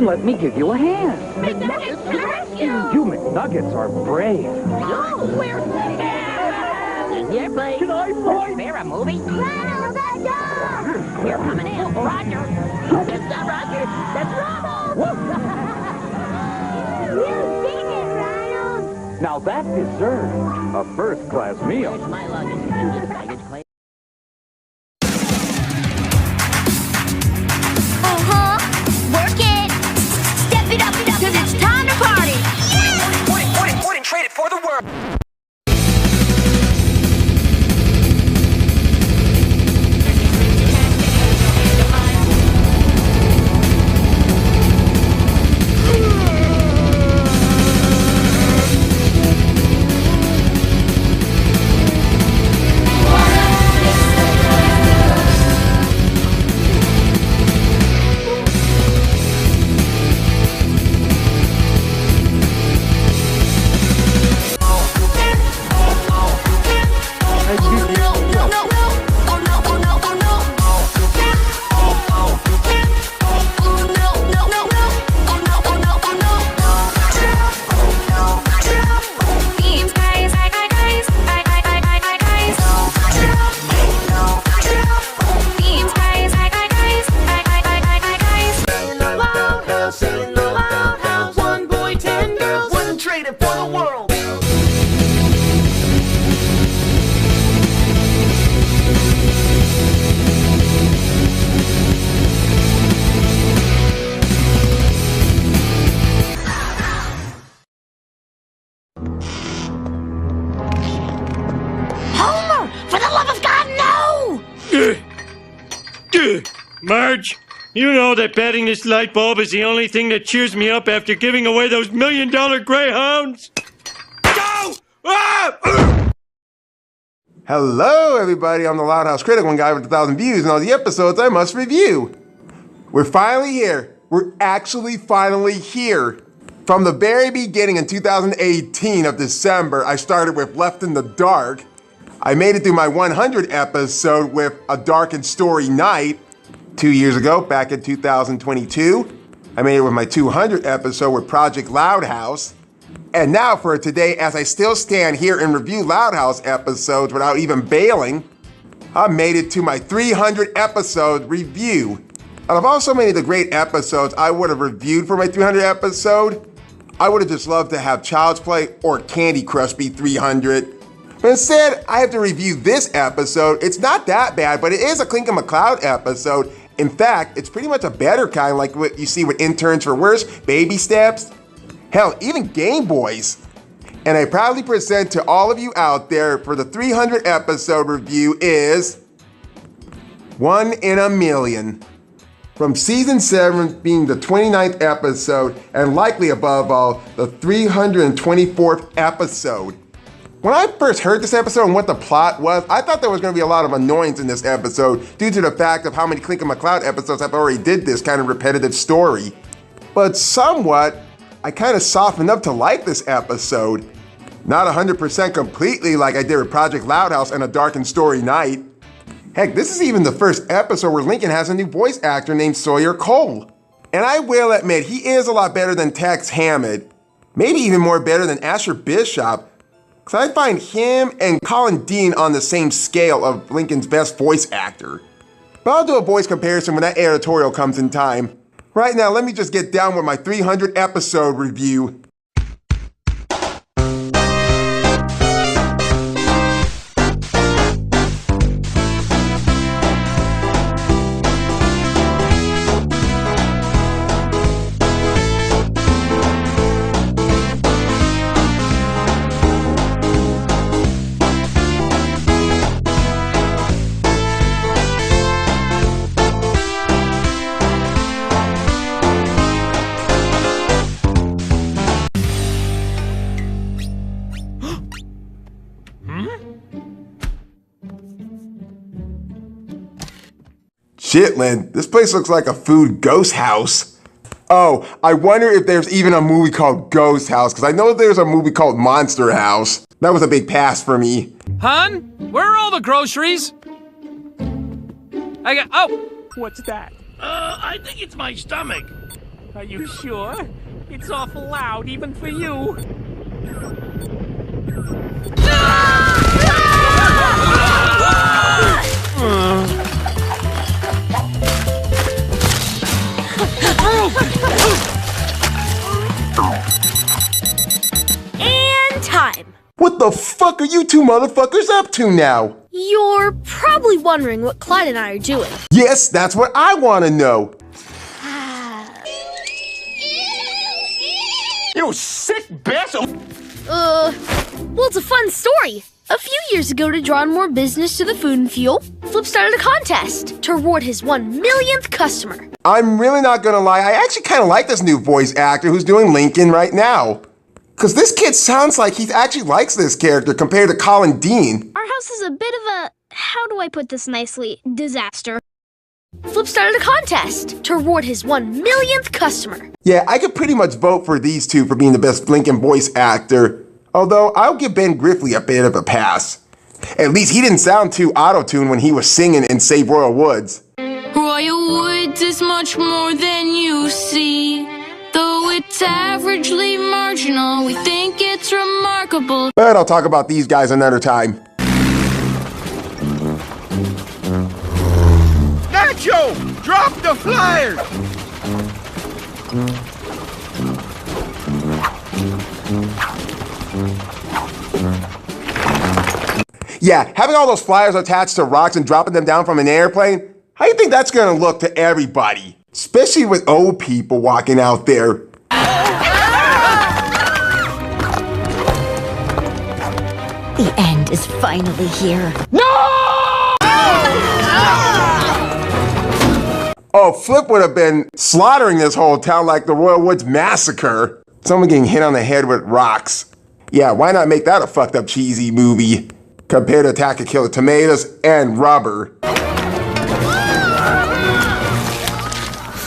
then let me give you a hand. McNuggets to the rescue! You McNuggets are brave. No, we're singing! Your place. Can I find? Fair a movie? Ronald, the dog! We're coming in. Roger. That's not Roger. That's Ronald. You did it, Ronald! Now that deserves a first-class meal. Here's my luggage. And this baggage claim. Work it! Step it up, cause it's time to party! Wouldn't trade it for the world. Marge, you know that betting this light bulb is the only thing that cheers me up after giving away those $1 million greyhounds? Go! Ah! Hello, everybody. I'm the Loud House Critic, one guy with 1,000 views, and all the episodes I must review. We're finally here. We're actually finally here. From the very beginning in 2018 of December, I started with Left in the Dark. I made it through my 100th episode with A Dark and Story Night. 2 years ago, back in 2022, I made it with my 200th episode with Project Loud House. And now for today, as I still stand here and review Loud House episodes without even bailing, I made it to my 300 episode review. Out of all so many of the great episodes I would have reviewed for my 300 episode, I would have just loved to have Child's Play or Candy Crush be 300. But instead, I have to review this episode. It's not that bad, but it is a Clink and McCloud episode. In fact, it's pretty much a better kind, like what you see with Interns for Worse, Baby Steps, hell, even Game Boys. And I proudly present to all of you out there for the 300 episode review is One in a Million. From season 7 being the 29th episode, and likely above all, the 324th episode. When I first heard this episode and what the plot was, I thought there was going to be a lot of annoyance in this episode due to the fact of how many Clink and McCloud episodes have already did this kind of repetitive story. But somewhat, I kind of softened up to like this episode. Not 100% completely like I did with Project Loud House and A Dark and Story Night. Heck, this is even the first episode where Lincoln has a new voice actor named Sawyer Cole. And I will admit, he is a lot better than Tex Hammond. Maybe even more better than Asher Bishop. Because I find him and Colin Dean on the same scale of Lincoln's best voice actor. But I'll do a voice comparison when that editorial comes in time. Right now, let me just get down with my 300 episode review. Shit, Lynn, this place looks like a food ghost house. Oh, I wonder if there's even a movie called Ghost House, because I know there's a movie called Monster House. That was a big pass for me. Hun, where are all the groceries? Oh! What's that? I think it's my stomach. Are you sure? It's awful loud, even for you. And time. What the fuck are you two motherfuckers up to now? You're probably wondering what Clyde and I are doing. Yes, that's what I want to know. You sick bitch! Well, it's a fun story. A few years ago, to draw in more business to the food and fuel, Flip started a contest to reward his 1 millionth customer. I'm really not gonna lie, I actually kind of like this new voice actor who's doing Lincoln right now. Cause this kid sounds like he actually likes this character compared to Colin Dean. Our house is a bit of a, how do I put this nicely, disaster. Flip started a contest to reward his 1 millionth customer. Yeah, I could pretty much vote for these two for being the best Lincoln voice actor. Although, I'll give Ben Griffey a bit of a pass. At least he didn't sound too auto-tuned when he was singing in Save Royal Woods. Royal Woods is much more than you see. Though it's averagely marginal, we think it's remarkable. But I'll talk about these guys another time. Nacho! Drop the flyers! Yeah, having all those flyers attached to rocks and dropping them down from an airplane, how do you think that's gonna look to everybody? Especially with old people walking out there. The end is finally here. Oh, Flip would have been slaughtering this whole town like the Royal Woods Massacre. Someone getting hit on the head with rocks. Yeah, why not make that a fucked up cheesy movie? Compared to Attack of Killer Tomatoes and Rubber.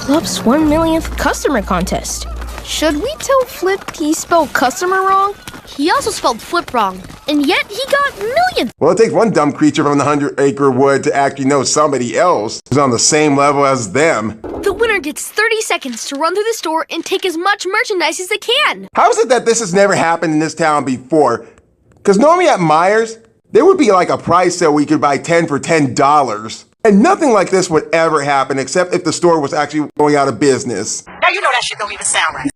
Flip's 1 millionth customer contest. Should we tell Flip he spelled customer wrong? He also spelled Flip wrong, and yet he got millionth. Well, it takes one dumb creature from the 100-acre wood to actually know somebody else who's on the same level as them. The winner gets 30 seconds to run through the store and take as much merchandise as they can. How is it that this has never happened in this town before? Because normally at Myers, there would be like a prize sale where you could buy 10 for $10. And nothing like this would ever happen except if the store was actually going out of business. Now you know that shit don't even sound right.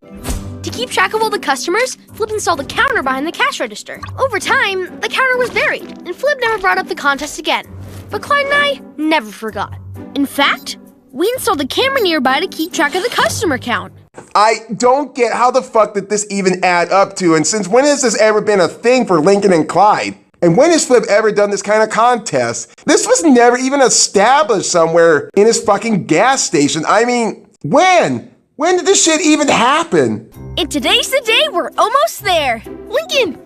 To keep track of all the customers, Flip installed a counter behind the cash register. Over time, the counter was buried, and Flip never brought up the contest again. But Clyde and I never forgot. In fact, we installed a camera nearby to keep track of the customer count. I don't get how the fuck did this even add up to, and since when has this ever been a thing for Lincoln and Clyde? And when has Flip ever done this kind of contest? This was never even established somewhere in his fucking gas station. I mean, when? When did this shit even happen? And today's the day we're almost there. Lincoln!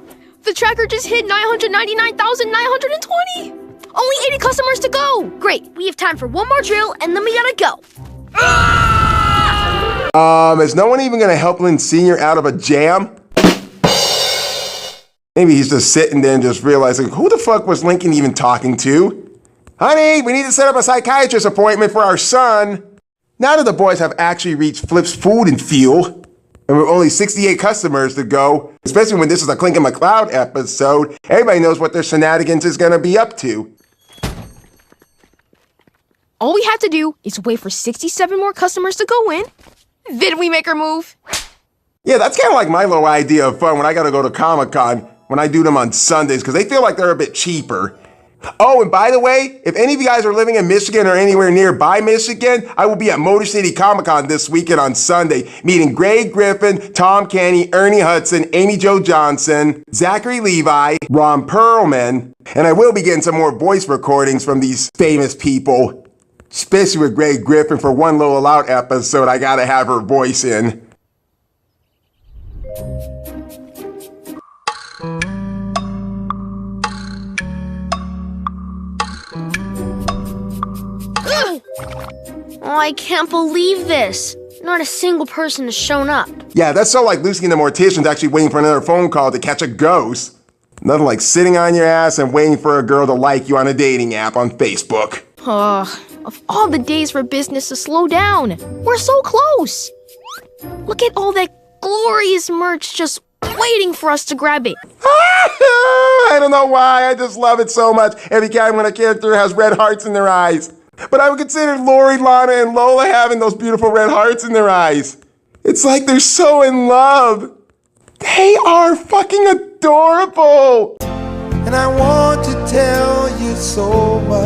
The tracker just hit 999,920! Only 80 customers to go! Great, we have time for one more drill and then we gotta go. Is no one even gonna help Lynn Sr. out of a jam? Maybe he's just sitting there and just realizing, who the fuck was Lincoln even talking to? Honey, we need to set up a psychiatrist appointment for our son. Now that the boys have actually reached Flip's food and fuel, and we're only 68 customers to go, especially when this is a Clinkin' McCloud episode, everybody knows what their shenanigans is gonna be up to. All we have to do is wait for 67 more customers to go in. Then we make our move. Yeah, that's kind of like my little idea of fun when I gotta go to Comic-Con, when I do them on Sundays, because they feel like they're a bit cheaper. Oh, and by the way, if any of you guys are living in Michigan or anywhere nearby Michigan, I will be at Motor City Comic-Con this weekend on Sunday, meeting Greg Griffin, Tom Kenny, Ernie Hudson, Amy Jo Johnson, Zachary Levi, Ron Perlman, and I will be getting some more voice recordings from these famous people, especially with Greg Griffin for one Low Aloud episode I gotta have her voice in. Oh, I can't believe this. Not a single person has shown up. Yeah, that's so like Lucy and the Mortician's actually waiting for another phone call to catch a ghost. Nothing like sitting on your ass and waiting for a girl to like you on a dating app on Facebook. Of all the days for business to slow down, we're so close. Look at all that glorious merch just waiting for us to grab it. I don't know why, I just love it so much every time when a character has red hearts in their eyes. But I would consider Lori, Lana, and Lola having those beautiful red hearts in their eyes. It's like they're so in love. They are fucking adorable. And I want to tell you so much.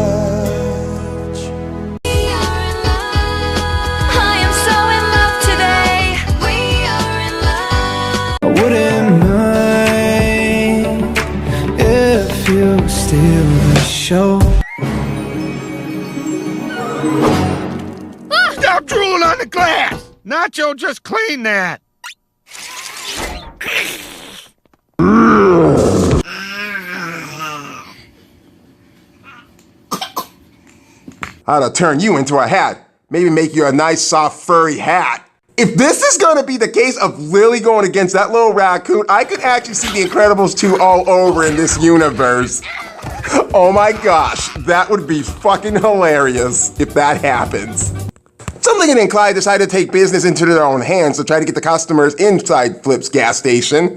I am so in love today. We are in love. I wouldn't mind if you steal the show. Stop drooling on the glass! Nacho, just clean that! How to turn you into a hat. Maybe make you a nice, soft, furry hat. If this is gonna be the case of Lily going against that little raccoon, I could actually see The Incredibles 2 all over in this universe. Oh my gosh, that would be fucking hilarious if that happens. So Lincoln and Clyde decided to take business into their own hands to try to get the customers inside Flip's gas station.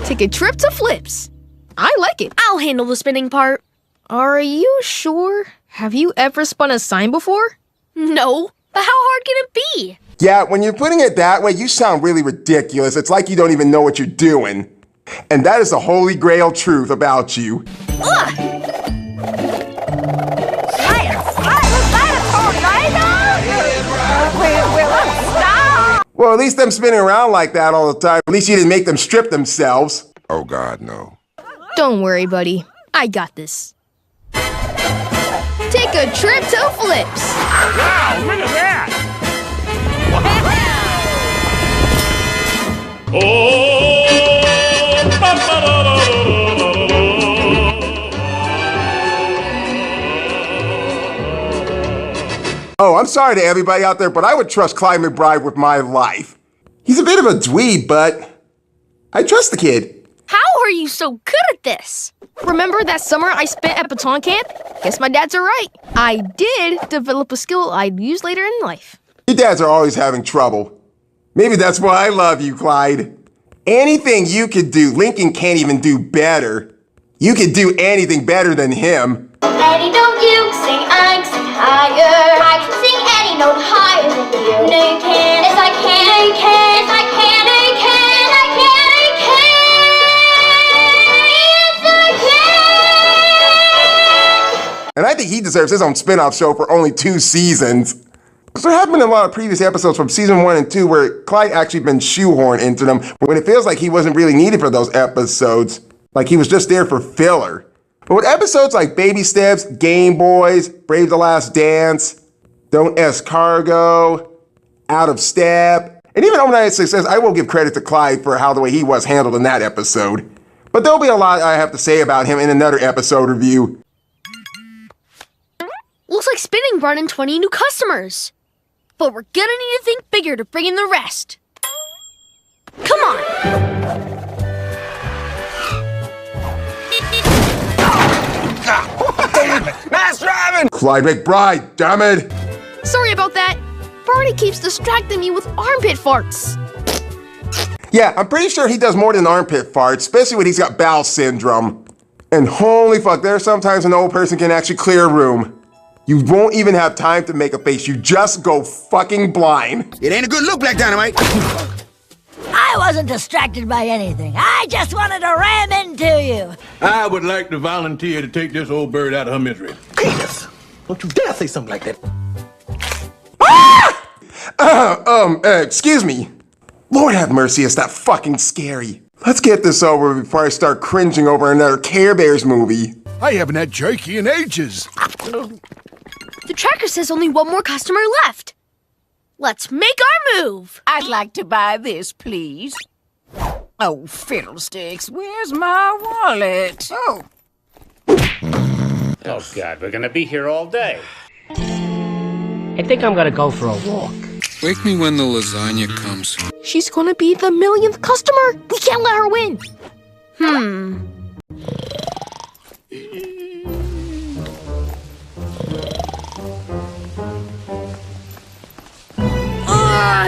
Take a trip to Flip's. I like it. I'll handle the spinning part. Are you sure? Have you ever spun a sign before? No, but how hard can it be? Yeah, when you're putting it that way, you sound really ridiculous. It's like you don't even know what you're doing. And that is the holy grail truth about you. Well, at least them spinning around like that all the time. At least you didn't make them strip themselves. Oh God, no. Don't worry, buddy. I got this. Take a trip to Flip's. Wow, look at that! Oh, I'm sorry to everybody out there, but I would trust Clyde McBride with my life. He's a bit of a dweeb, but I trust the kid. How are you so good at this? Remember that summer I spent at Baton Camp? Guess my dads are right. I did develop a skill I'd use later in life. Your dads are always having trouble. Maybe that's why I love you, Clyde. Anything you could do, Lincoln can't even do better. You could do anything better than him. Daddy, don't you sing, I can sing higher. I can sing any note higher than you. No, you can't. Yes, I can. No, you can't. Yes, I can. No, you can't. I can. No, you can't. Yes, I can. And I think he deserves his own spin-off show for only 2 seasons. So there have been a lot of previous episodes from season 1 and 2 where Clyde actually been shoehorned into them when it feels like he wasn't really needed for those episodes. Like he was just there for filler. But with episodes like Baby Steps, Game Boys, Brave the Last Dance, Don't Escargo, Out of Step, and even Overnight Success, I will give credit to Clyde for how the way he was handled in that episode. But there'll be a lot I have to say about him in another episode review. Looks like spinning brought in 20 new customers. But we're gonna need to think bigger to bring in the rest. Come on! Damn it! Nice driving! Clyde McBride, damn it! Sorry about that. Barney keeps distracting me with armpit farts. Yeah, I'm pretty sure he does more than armpit farts, especially when he's got bowel syndrome. And holy fuck, there are sometimes an old person can actually clear a room. You won't even have time to make a face, you just go fucking blind. It ain't a good look, Black Dynamite. I wasn't distracted by anything. I just wanted to ram into you. I would like to volunteer to take this old bird out of her misery. Penis! Don't you dare say something like that. Excuse me. Lord have mercy, is that fucking scary. Let's get this over before I start cringing over another Care Bears movie. I haven't had jerky in ages. The tracker says only one more customer left. Let's make our move. I'd like to buy this, please. Oh, fiddlesticks, where's my wallet? Oh, God, we're gonna be here all day. I think I'm gonna go for a walk. Wake me when the lasagna comes. She's gonna be the millionth customer. We can't let her win.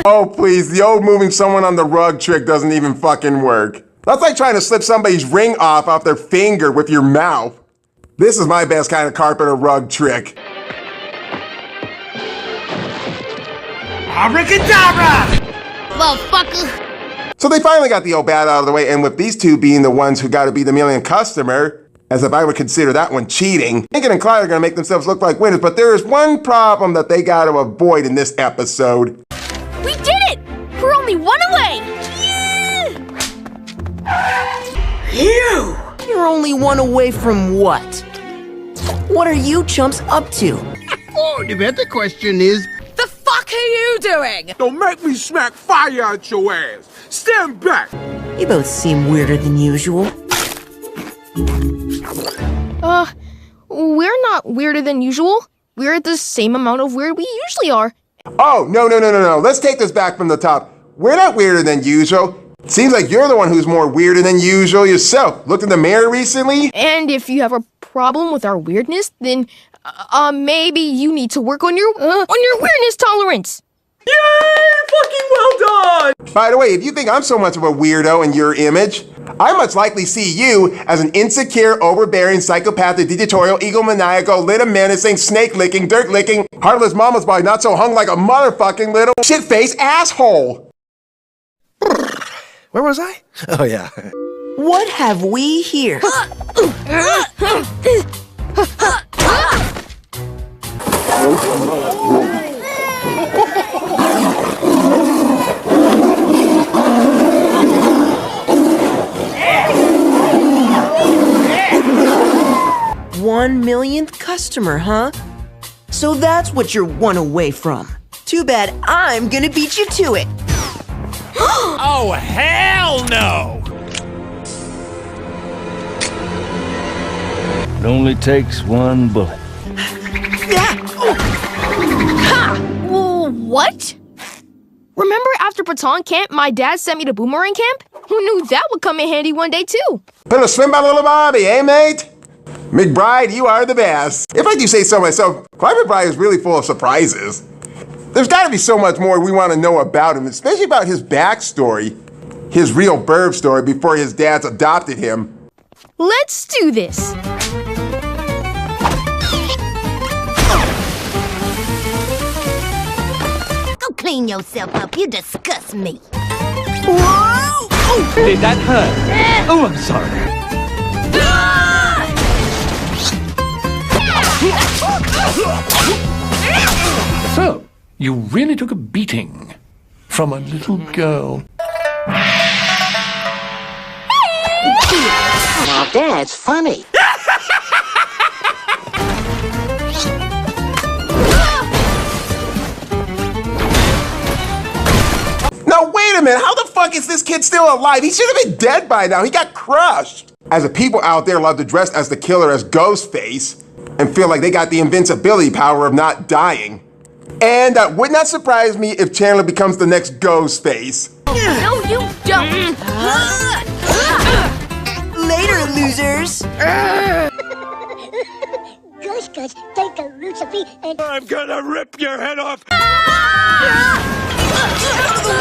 Oh, please, the old moving someone on the rug trick doesn't even fucking work. That's like trying to slip somebody's ring off their finger with your mouth. This is my best kind of carpet or rug trick. Abracadabra! Well, fucker. So they finally got the old bat out of the way, and with these two being the ones who got to be the millionth customer, as if I would consider that one cheating, Lincoln and Clyde are going to make themselves look like winners, but there is one problem that they got to avoid in this episode. We did it! We're only one away! You! You're only one away from what? What are you chumps up to? Oh, the better question is, The fuck are you doing? don't make me smack fire out your ass. Stand back. You both seem weirder than usual. We're not weirder than usual. We're at the same amount of weird we usually are. Oh, no. Let's take this back from the top. We're not weirder than usual. Seems like you're the one who's more weirder than usual yourself. Looked in the mirror recently? And if you have a problem with our weirdness, then maybe you need to work on your weirdness tolerance. Yay! Fucking well done! By the way, if you think I'm so much of a weirdo in your image, I much likely see you as an insecure, overbearing, psychopathic, dictatorial, egomaniacal, little menacing, snake-licking, dirt-licking, heartless mama's boy, not so hung like a motherfucking little shit-faced asshole. Where was I? Oh, yeah. What have we here? One millionth customer, huh? So that's what you're one away from. Too bad I'm gonna beat you to it. Oh, hell no! It only takes one bullet. What? Remember after baton camp, my dad sent me to boomerang camp? Who knew that would come in handy one day too? Better swim by little Bobby, eh, mate? McBride, you are the best. If I do say so myself, Clyde McBride is really full of surprises. There's gotta be so much more we want to know about him, especially about his backstory, his real birth story before his dad's adopted him. Let's do this. Go clean yourself up. You disgust me. Whoa! Did that hurt? Oh, I'm sorry. So, you really took a beating from a little girl. Now that's funny. Now wait a minute, how the fuck is this kid still alive? He should have been dead by now, he got crushed. As the people out there love to dress as the killer as Ghostface and feel like they got the invincibility power of not dying. And that would not surprise me if Chandler becomes the next Ghostface. No, you don't! Later, losers! Gush, take a Lucifer and... I'm gonna rip your head off! Out of the way!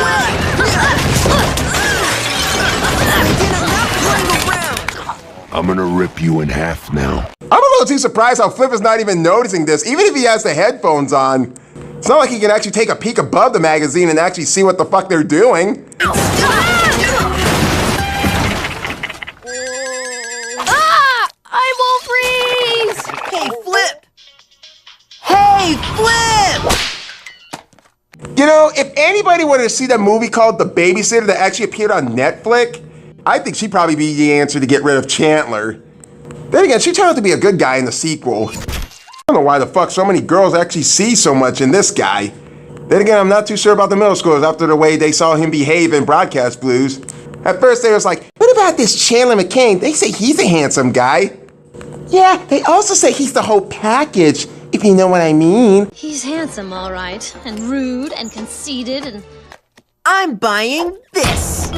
I'm gonna rip you in half now. I'm a little too surprised how Flip is not even noticing this, even if he has the headphones on. It's not like he can actually take a peek above the magazine and actually see what the fuck they're doing. I won't freeze! Hey, Flip! Hey, Flip! You know, if anybody wanted to see that movie called The Babysitter that actually appeared on Netflix, I think she'd probably be the answer to get rid of Chandler. Then again, she turned out to be a good guy in the sequel. I don't know why the fuck so many girls actually see so much in this guy. Then again, I'm not too sure about the middle schoolers after the way they saw him behave in Broadcast Blues. At first they was like, what about this Chandler McCain? They say he's a handsome guy. Yeah, they also say he's the whole package, if you know what I mean. He's handsome, all right, and rude and conceited and... I'm buying this!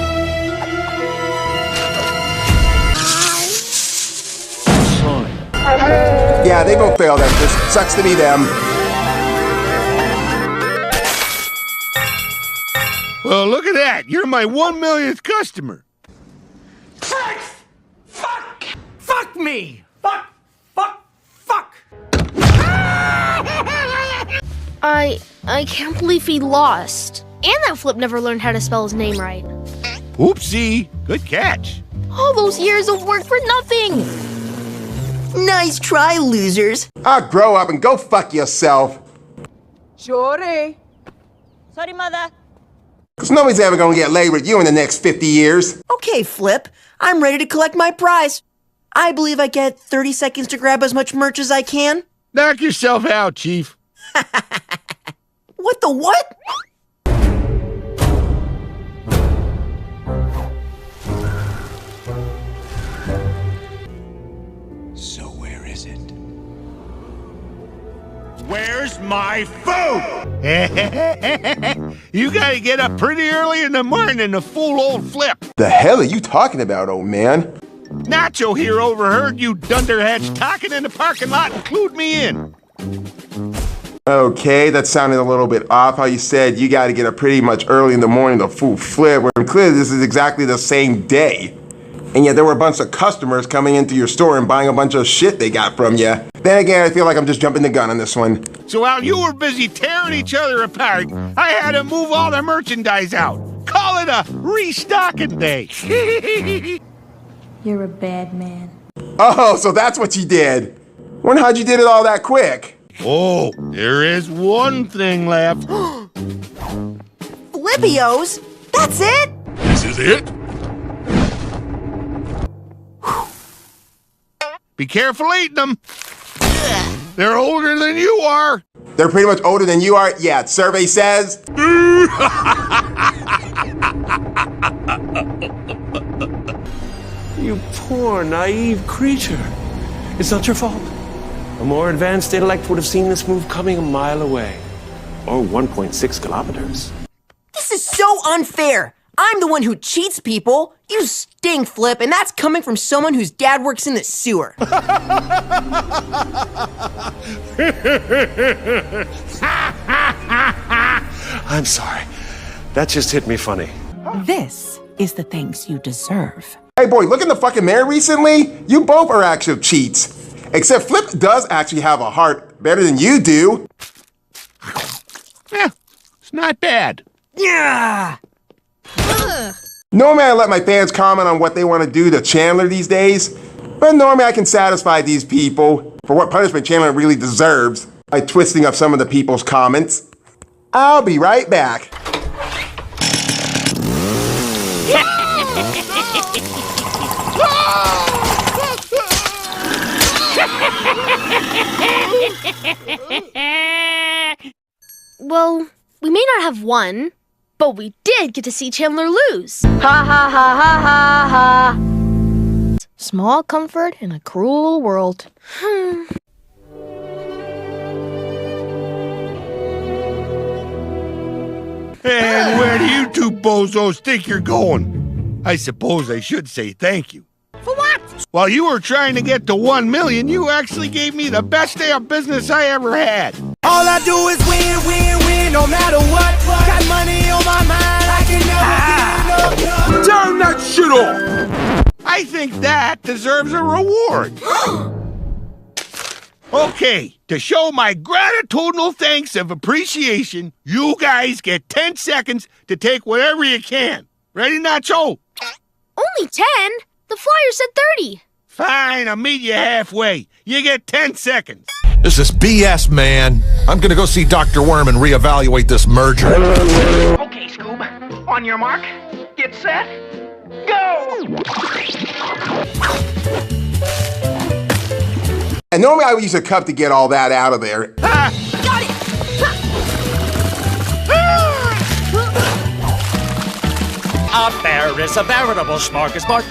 Yeah, they both failed at this. Sucks to be them. Well, look at that. You're my 1 millionth customer. Fuck me! Fuck! I can't believe he lost. And that Flip never learned how to spell his name right. Oopsie. Good catch. All those years of work for nothing. Nice try, losers. Grow up and go fuck yourself. Sorry. Sorry, mother. Because nobody's ever gonna get laid with you in the next 50 years. Okay, Flip. I'm ready to collect my prize. I believe I get 30 seconds to grab as much merch as I can. Knock yourself out, Chief. What the what? So where is it? Where's my food? You gotta get up pretty early in the morning to fool old Flip. The hell are you talking about, old man? Nacho here overheard you dunderheads talking in the parking lot and clued me in. Okay, that sounded a little bit off how you said you gotta get up pretty much early in the morning to fool Flip, when clearly this is exactly the same day. And yet there were a bunch of customers coming into your store and buying a bunch of shit they got from you. Then again, I feel like I'm just jumping the gun on this one. So while you were busy tearing each other apart, I had to move all the merchandise out. Call it a restocking day. You're a bad man. Oh, so that's what you did. Wonder how'd you did it all that quick? Oh, there is one thing left. Flippios? That's it? This is it? Be careful eating them. They're older than you are. They're pretty much older than you are? Yeah, survey says. You poor, naive creature. It's not your fault. A more advanced intellect would have seen this move coming a mile away. Or 1.6 kilometers. This is so unfair. I'm the one who cheats people. You stink, Flip, and that's coming from someone whose dad works in the sewer. I'm sorry. That just hit me funny. This is the things you deserve. Hey boy, look in the fucking mirror recently. You both are actual cheats. Except Flip does actually have a heart better than you do. Yeah, it's not bad. Yeah. Normally I let my fans comment on what they want to do to Chandler these days, but normally I can satisfy these people for what punishment Chandler really deserves by twisting up some of the people's comments. I'll be right back. Well, we may not have won, but we did get to see Chandler lose. Ha ha ha ha ha ha. Small comfort in a cruel world. And where do you two bozos think you're going? I suppose I should say thank you. For what? While you were trying to get to 1 million, you actually gave me the best day of business I ever had. All I do is win, win, win, no matter what. Got money on my mind, I can never get enough. Turn that shit off! I think that deserves a reward. Okay, to show my gratitudinal thanks of appreciation, you guys get 10 seconds to take whatever you can. Ready, Nacho? Only 10? The flyer said 30. Fine, I'll meet you halfway. You get 10 seconds. This is BS, man. I'm gonna go see Dr. Worm and reevaluate this merger. Okay, Scoob. On your mark, get set, go! And normally I would use a cup to get all that out of there. Got it! Up there is a veritable smorgasbord,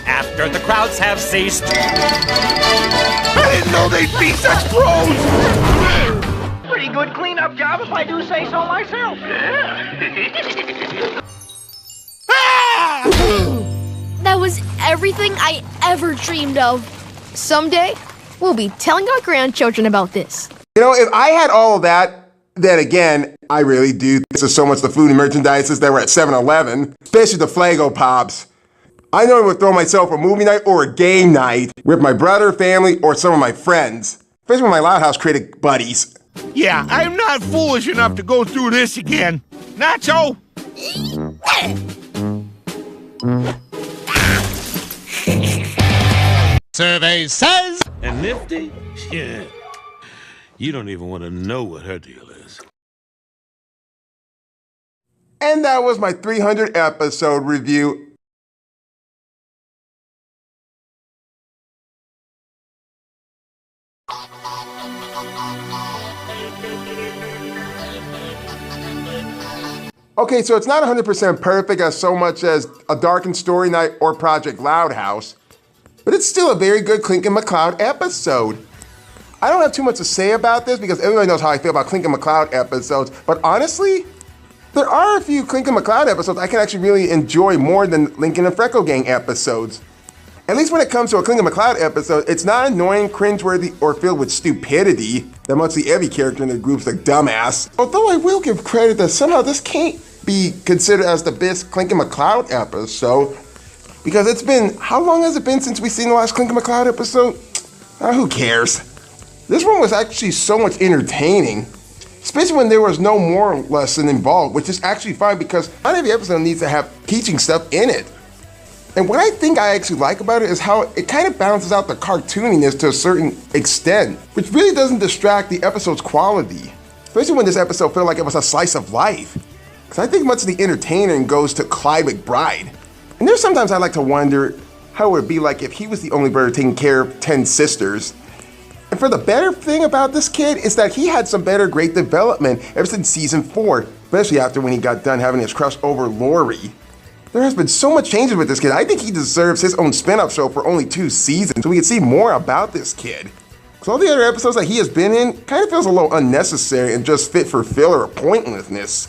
after the crowds have ceased. I didn't know they'd be such pros! Pretty good cleanup job if I do say so myself. That was everything I ever dreamed of. Someday, we'll be telling our grandchildren about this. You know, if I had all of that, Then again, I really do. This is so much the food and merchandises that were at 7-Eleven, especially the Flago Pops. I normally would throw myself a movie night or a game night with my brother, family, or some of my friends, especially with my Loud House Critic buddies. Yeah, I'm not foolish enough to go through this again. Nacho! Survey says... And Nifty? Yeah. You don't even want to know what her deal is. And that was my 300 episode review. Okay, so it's not 100% perfect as so much as A Darkened Story Night or Project Loud House, but it's still a very good Clinkin' McCloud episode. I don't have too much to say about this because everybody knows how I feel about Clinkin' McCloud episodes, but honestly, there are a few Clinkin' McCloud episodes I can actually really enjoy more than Lincoln and Freckle Gang episodes. At least when it comes to a Clinkin' McCloud episode, it's not annoying, cringeworthy, or filled with stupidity that mostly every character in the group's a dumbass. Although I will give credit that somehow this can't be considered as the best Clinkin' McCloud episode, because it's been, how long has it been since we've seen the last Clinkin' McCloud episode? Who cares? This one was actually so much entertaining, especially when there was no moral lesson involved, which is actually fine because not every episode needs to have teaching stuff in it. And what I think I actually like about it is how it kind of balances out the cartooniness to a certain extent, which really doesn't distract the episode's quality, especially when this episode felt like it was a slice of life. Because I think much of the entertainment goes to Clyde McBride. And there's sometimes I like to wonder how it would be like if he was the only brother taking care of 10 sisters. And for the better thing about this kid is that he had some better great development ever since season 4, especially after when he got done having his crush over Lori. There has been so much changes with this kid. I think he deserves his own spin-off show for only 2 seasons so we can see more about this kid. Because all the other episodes that he has been in kind of feels a little unnecessary and just fit for filler or pointlessness.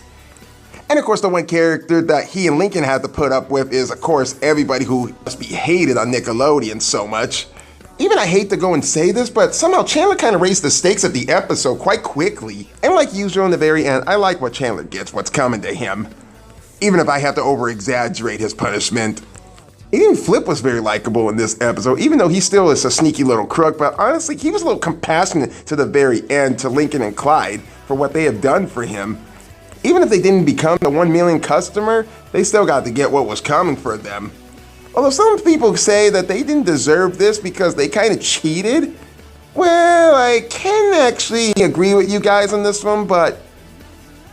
And of course, the one character that he and Lincoln had to put up with is, of course, everybody who must be hated on Nickelodeon so much. Even I hate to go and say this, but somehow Chandler kind of raised the stakes of the episode quite quickly. And like usual in the very end, I like what Chandler gets, what's coming to him. Even if I have to over-exaggerate his punishment. Even Flip was very likable in this episode, even though he still is a sneaky little crook, but honestly, he was a little compassionate to the very end to Lincoln and Clyde for what they have done for him. Even if they didn't become the 1 million customer, they still got to get what was coming for them. Although some people say that they didn't deserve this because they kind of cheated. Well, I can actually agree with you guys on this one, but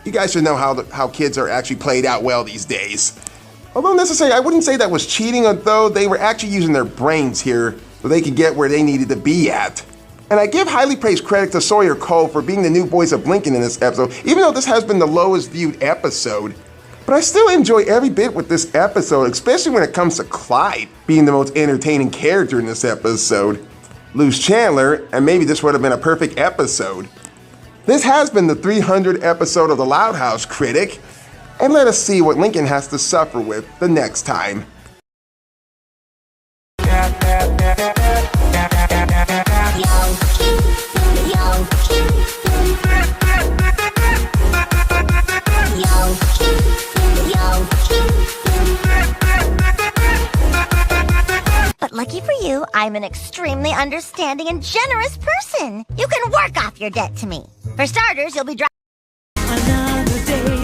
you guys should know how kids are actually played out well these days. Although necessarily, I wouldn't say that was cheating, although they were actually using their brains here so they could get where they needed to be at. And I give highly praised credit to Sawyer Cole for being the new voice of Lincoln in this episode, even though this has been the lowest viewed episode. But I still enjoy every bit with this episode, especially when it comes to Clyde being the most entertaining character in this episode. Lose Chandler, and maybe this would have been a perfect episode. This has been the 300th episode of the Loud House Critic, and let us see what Lincoln has to suffer with the next time. But lucky for you, I'm an extremely understanding and generous person. You can work off your debt to me. For starters, you'll be driving. Another day.